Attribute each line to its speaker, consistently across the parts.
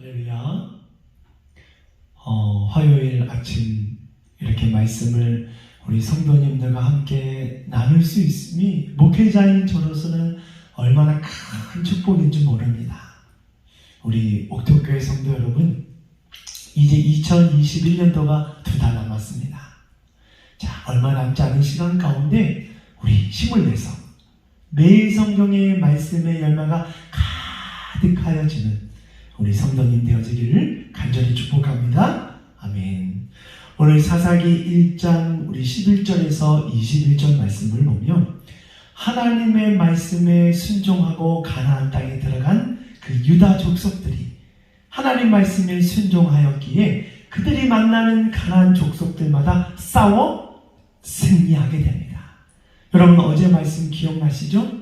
Speaker 1: 할렐루야. 화요일 아침 이렇게 말씀을 우리 성도님들과 함께 나눌 수 있음이 목회자인 저로서는 얼마나 큰 축복인지 모릅니다. 우리 옥토교회 성도 여러분, 이제 2021년도가 2달 남았습니다. 자, 얼마 남지 않은 시간 가운데 우리 힘을 내서 매일 성경의 말씀의 열매가 가득하여지는 우리 성도님 되어지기를 간절히 축복합니다. 아멘. 오늘 사사기 1장 우리 11절에서 21절 말씀을 보면 하나님의 말씀에 순종하고 가나안 땅에 들어간 그 유다 족속들이 하나님 말씀에 순종하였기에 그들이 만나는 가나안 족속들마다 싸워 승리하게 됩니다. 여러분 어제 말씀 기억나시죠?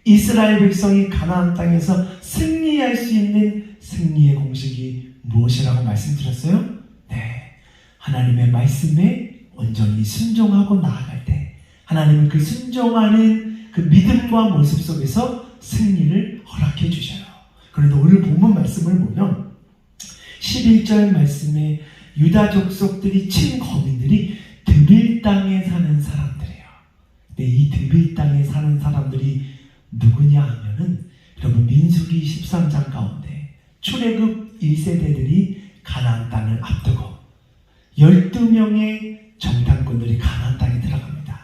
Speaker 1: 이스라엘 백성이 가나안 땅에서 승리할 수 있는 승리의 공식이 무엇이라고 말씀드렸어요? 네, 하나님의 말씀에 온전히 순종하고 나아갈 때 하나님은 그 순종하는 그 믿음과 모습 속에서 승리를 허락해 주셔요. 그런데 오늘 본문 말씀을 보면 11절 말씀에 유다 족속들이 친 거민들이 드빌 땅에 사는 사람들이에요. 근데 이 드빌 땅에 사는 사람들이 누구냐 하면은 여러분 민수기 13장 가운데 출애굽 1세대들이 가나안 땅을 앞두고 12명의 정탐꾼들이 가나안 땅에 들어갑니다.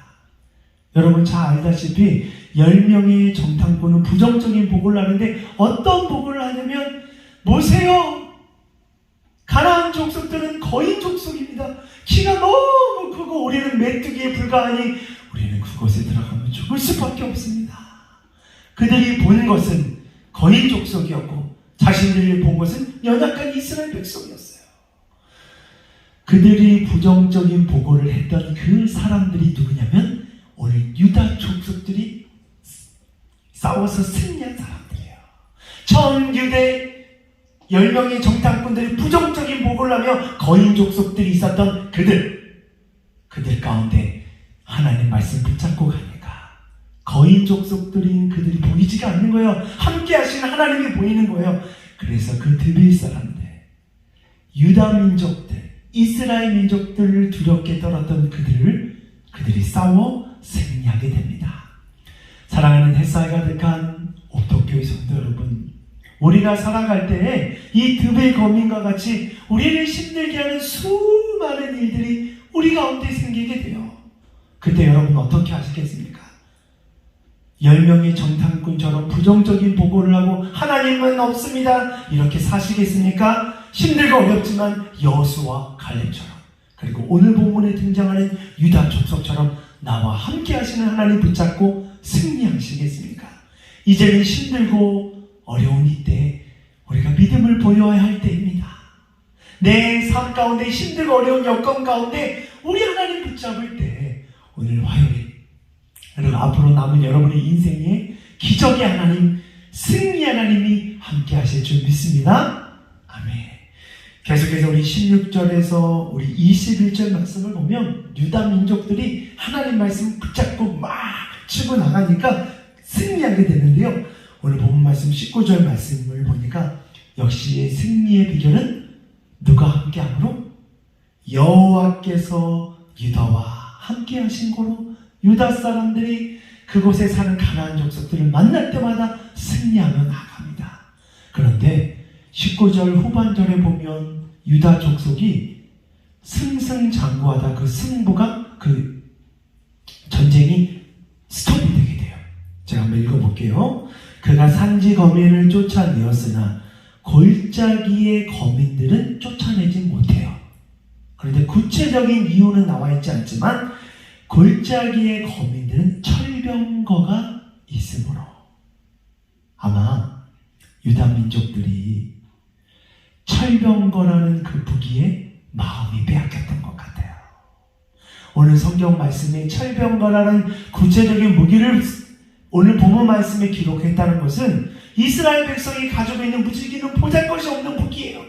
Speaker 1: 여러분 잘 알다시피 10명의 정탐꾼은 부정적인 보고를 하는데 어떤 보고를 하냐면 보세요, 가나안 족속들은 거인 족속입니다. 키가 너무 크고 우리는 메뚜기에 불과하니 우리는 그곳에 들어가면 죽을 수밖에 없습니다. 그들이 본 것은 거인 족속이었고 자신들이 본 것은 연약한 이스라엘 백성이었어요. 그들이 부정적인 보고를 했던 그 사람들이 누구냐면 오늘 유다 족속들이 싸워서 승리한 사람들이에요. 전유대 10명의 정탐꾼들이 부정적인 보고를 하며 거인 족속들이 있었던 그들 가운데 하나님 말씀 붙잡고 가니까 거인 족속들인 그들이 보이지가 않는 거예요. 함께 하시는 하나님이 보이는 거예요. 그래서 그 드빌 사람들, 유다 민족들, 이스라엘 민족들을 두렵게 떨었던 그들이 싸워 승리하게 됩니다. 사랑하는 햇살 가득한 옥토교회 성도 여러분, 우리가 살아갈 때에 이 드빌 거민과 같이 우리를 힘들게 하는 수많은 일들이 우리 가운데 생기게 돼요. 그때 여러분 어떻게 하시겠습니까? 10명의 정탐꾼처럼 부정적인 보고를 하고 하나님은 없습니다 이렇게 사시겠습니까? 힘들고 어렵지만 여호수아와 갈렙처럼, 그리고 오늘 본문에 등장하는 유다 족속처럼 나와 함께 하시는 하나님 붙잡고 승리하시겠습니까? 이제는 힘들고 어려운 이때 우리가 믿음을 보여야 할 때입니다. 내 삶 가운데 힘들고 어려운 여건 가운데 우리 하나님 붙잡을 때 오늘 화요일 그리고 앞으로 남은 여러분의 인생에 기적의 하나님, 승리의 하나님이 함께 하실 줄 믿습니다. 아멘. 계속해서 우리 16절에서 우리 21절 말씀을 보면 유다 민족들이 하나님 말씀 붙잡고 막 치고 나가니까 승리하게 되는데요. 오늘 본문 말씀 19절 말씀을 보니까 역시 승리의 비결은 누가 함께함으로? 여호와께서 유다와 함께 하신 거로 유다 사람들이 그곳에 사는 가나안 족속들을 만날 때마다 승리하며 나갑니다. 그런데 19절 후반절에 보면 유다 족속이 승승장구하다 그 승부가 그 전쟁이 스톱이 되게 돼요. 제가 한번 읽어볼게요. 그가 산지 거민을 쫓아내었으나 골짜기의 거민들은 쫓아내지 못해요. 그런데 구체적인 이유는 나와 있지 않지만 골짜기의 거민들은 철병거가 있으므로 아마 유다 민족들이 철병거라는 그 무기에 마음이 빼앗겼던 것 같아요. 오늘 성경 말씀에 철병거라는 구체적인 무기를 오늘 본문 말씀에 기록했다는 것은 이스라엘 백성이 가지고 있는 무기는 보잘것이 없는 무기예요.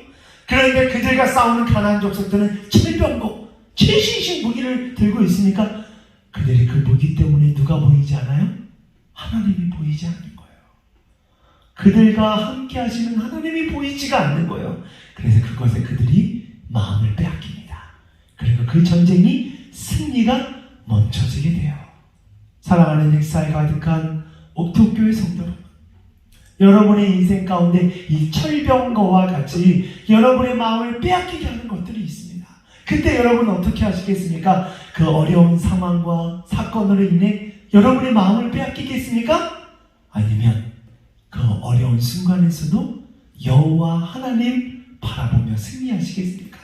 Speaker 1: 그런데 그들과 싸우는 가나안 족속들은 철병거, 최신식 무기를 들고 있으니까 그들이 그 무기 때문에 누가 보이지 않아요? 하나님이 보이지 않는 거예요. 그들과 함께 하시는 하나님이 보이지가 않는 거예요. 그래서 그것에 그들이 마음을 빼앗깁니다. 그리고 그 전쟁이 승리가 멈춰지게 돼요. 사랑하는 엑사에 가득한 옥토교회 성도 여러분, 여러분의 인생 가운데 이 철병거와 같이 여러분의 마음을 빼앗기게 하는 것들이 있습니다. 그때 여러분 어떻게 하시겠습니까? 그 어려운 상황과 사건으로 인해 여러분의 마음을 빼앗기겠습니까? 아니면 그 어려운 순간에서도 여호와 하나님 바라보며 승리하시겠습니까?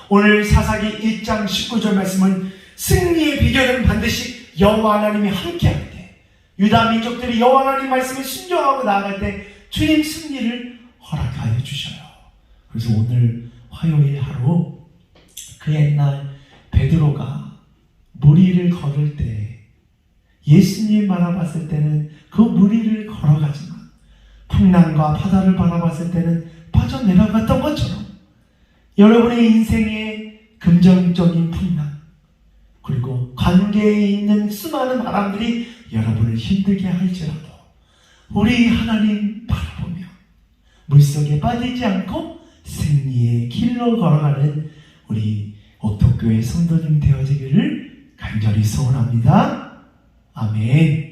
Speaker 1: 오늘 사사기 1장 19절 말씀은 승리의 비결은 반드시 여호와 하나님이 함께할 때, 유다 민족들이 여호와 하나님 말씀에 순종하고 나아갈 때 주님 승리를 허락하여 주셔요. 그래서 오늘 화요일 하루 그 옛날 베드로가 물 위를 걸을 때 예수님 바라봤을 때는 그 물 위를 걸어가지만 풍랑과 바다를 바라봤을 때는 빠져내려갔던 것처럼 여러분의 인생의 긍정적인 풍랑 그리고 관계에 있는 수많은 바람들이 여러분을 힘들게 할지라도 우리 하나님 바라보며 물속에 빠지지 않고 승리의 길로 걸어가는 우리 옥토교회 성도님 되어지기를 간절히 소원합니다. 아멘.